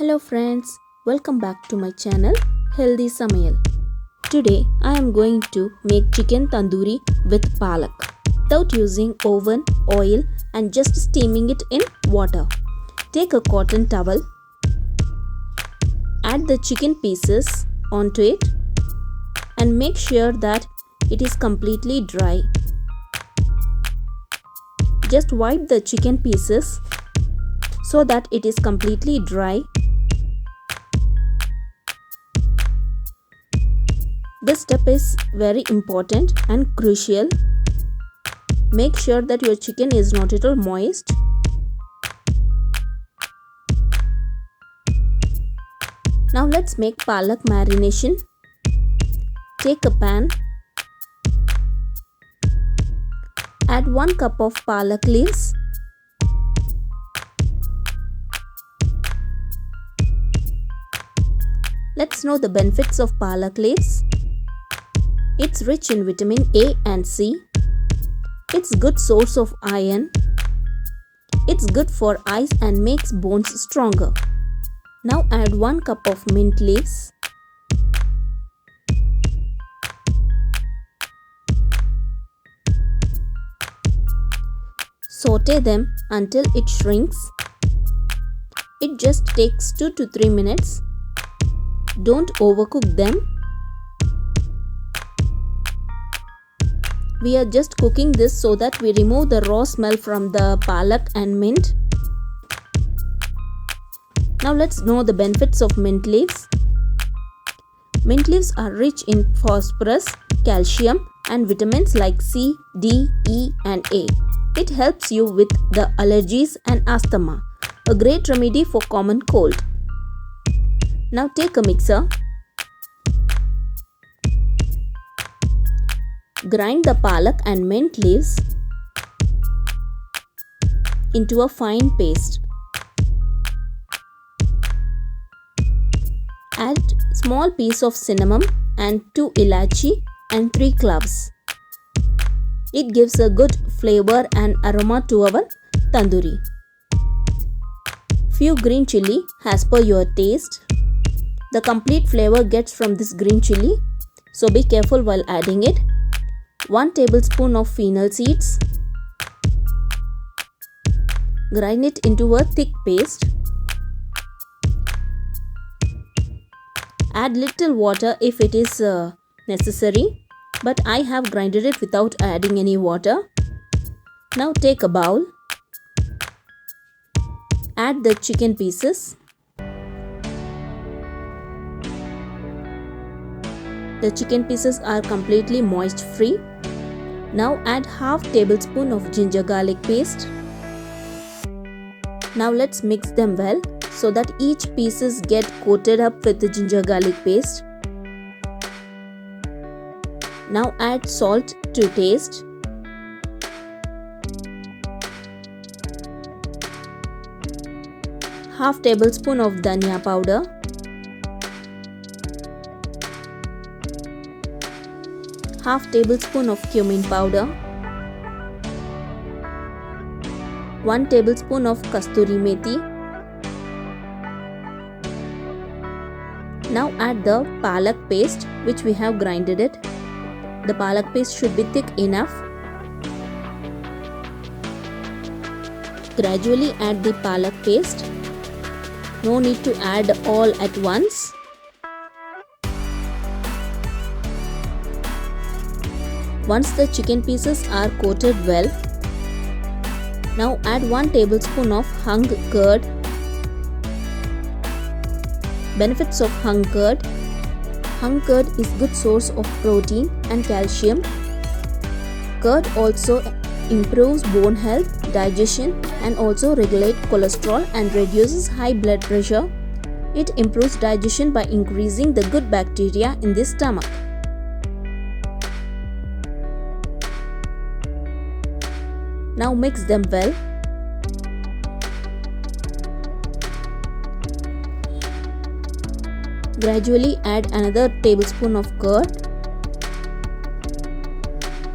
Hello friends, welcome back to my channel Healthy Samayal. Today I am going to make chicken tandoori with palak without using oven, oil and just steaming it in water. Take a cotton towel, add the chicken pieces onto it and make sure that it is completely dry. Just wipe the chicken pieces so that it is completely dry. This step is very important and crucial. Make sure that your chicken is not at all moist. Now let's make palak marination. Take a pan. Add 1 cup of palak leaves. Let's know the benefits of palak leaves. It's rich in vitamin A and C. It's good source of iron. It's good for eyes and makes bones stronger. Now add 1 cup of mint leaves. Saute them until it shrinks. It just takes 2 to 3 minutes. Don't overcook them. We are just cooking this so that we remove the raw smell from the palak and mint. Now let's know the benefits of mint leaves. Mint leaves are rich in phosphorus, calcium and vitamins like C, D, E and A. It helps you with the allergies and asthma, a great remedy for common cold. Now take a mixer. Grind the palak and mint leaves into a fine paste. Add small piece of cinnamon and 2 elaichi and 3 cloves. It gives a good flavor and aroma to our tandoori. Few green chilli as per your taste. The complete flavor gets from this green chilli, so be careful while adding it. 1 tablespoon of fennel seeds. Grind it into a thick paste. Add little water if it is necessary, but I have grinded it without adding any water. Now take a bowl. Add the chicken pieces. The chicken pieces are completely moist free. Now add half tablespoon of ginger garlic paste. Now let's mix them well so that each pieces get coated up with the ginger garlic paste. Now add salt to taste. Half tablespoon of dhaniya powder. Half tablespoon of cumin powder. 1 tablespoon of kasturi methi. Now add the palak paste which we have grinded it. The palak paste should be thick enough. Gradually add the palak paste. No need to add all at once. Once the chicken pieces are coated well, now add 1 tablespoon of hung curd. Benefits of hung curd. Hung curd is good source of protein and calcium. Curd also improves bone health, digestion and also regulate cholesterol and reduces high blood pressure. It improves digestion by increasing the good bacteria in the stomach. Now mix them well. Gradually add another tablespoon of curd.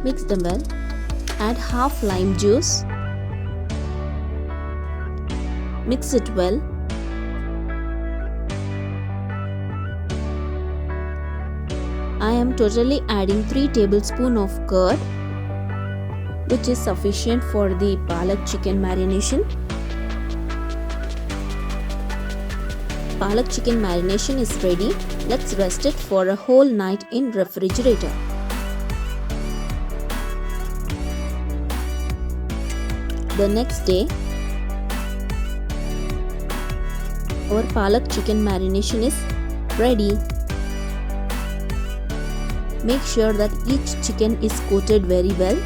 Mix them well. Add half lime juice. Mix it well. I am totally adding 3 tablespoons of curd, which is sufficient for the palak chicken marination. Palak chicken marination is ready. Let's rest it for a whole night in refrigerator. The next day, our palak chicken marination is ready. Make sure that each chicken is coated very well.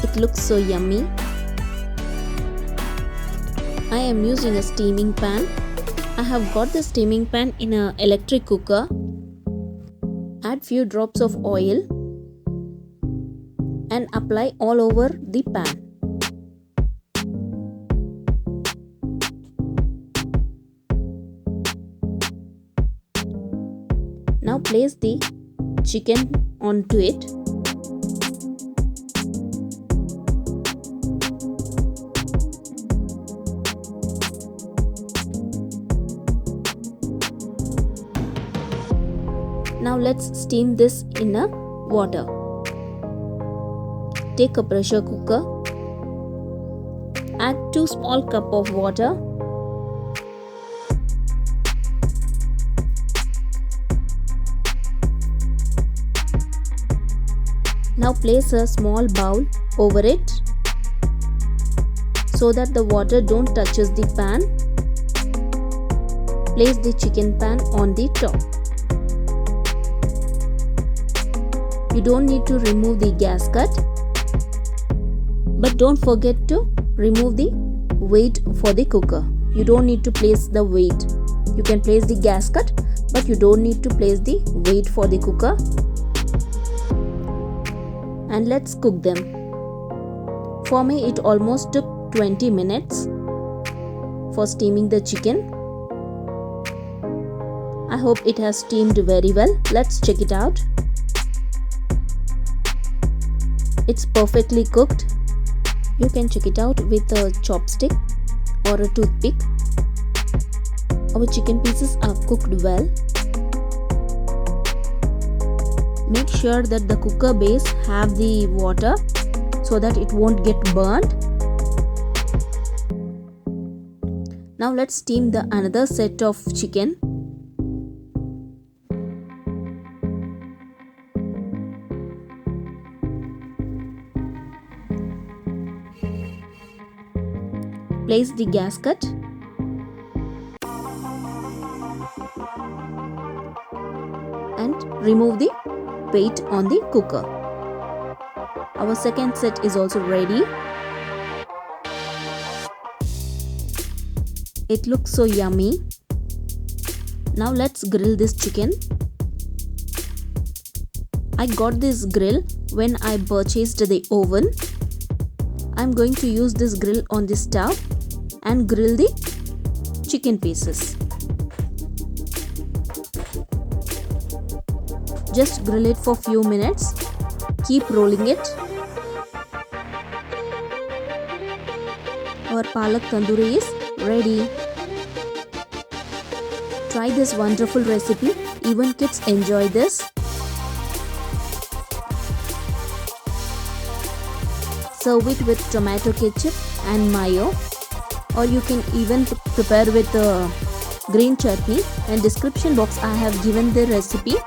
It looks so yummy. I am using a steaming pan. I have got the steaming pan in an electric cooker. Add few drops of oil and apply all over the pan. Now place the chicken onto it. Now let's steam this in a water. Take a pressure cooker. Add 2 small cups of water. Now place a small bowl over it so that the water don't touches the pan. Place the chicken pan on the top. You don't need to remove the gasket, but don't forget to remove the weight for the cooker. You don't need to place the weight. You can place the gasket, but you don't need to place the weight for the cooker. And let's cook them. For me, it almost took 20 minutes for steaming the chicken. I hope it has steamed very well. Let's check it out. It's perfectly cooked. You can check it out with a chopstick or a toothpick. Our chicken pieces are cooked well. Make sure that the cooker base have the water so that it won't get burned. Now let's steam the another set of chicken. Place the gasket. And remove the weight on the cooker. Our second set is also ready. It looks so yummy. Now let's grill this chicken. I got this grill when I purchased the oven. I'm going to use this grill on the stove and grill the chicken pieces. Just grill it for few minutes. Keep rolling it. Our palak tandoori is ready. Try this wonderful recipe. Even kids enjoy this. Serve it with tomato ketchup and mayo, or you can even prepare with green chutney. In description box I have given the recipe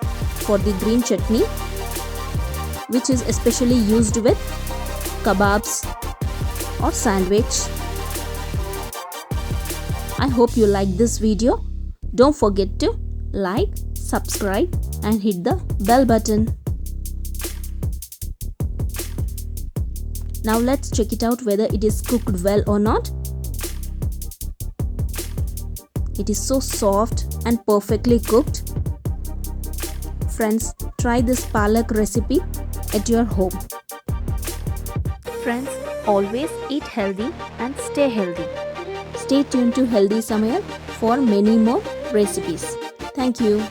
for the green chutney, which is especially used with kebabs or sandwich. I hope you like this video. Don't forget to like, subscribe and hit the bell button. Now let's check it out whether it is cooked well or not. It is so soft and perfectly cooked. Friends, try this palak recipe at your home. Friends, always eat healthy and stay healthy. Stay tuned to Healthy Samayal for many more recipes. Thank you.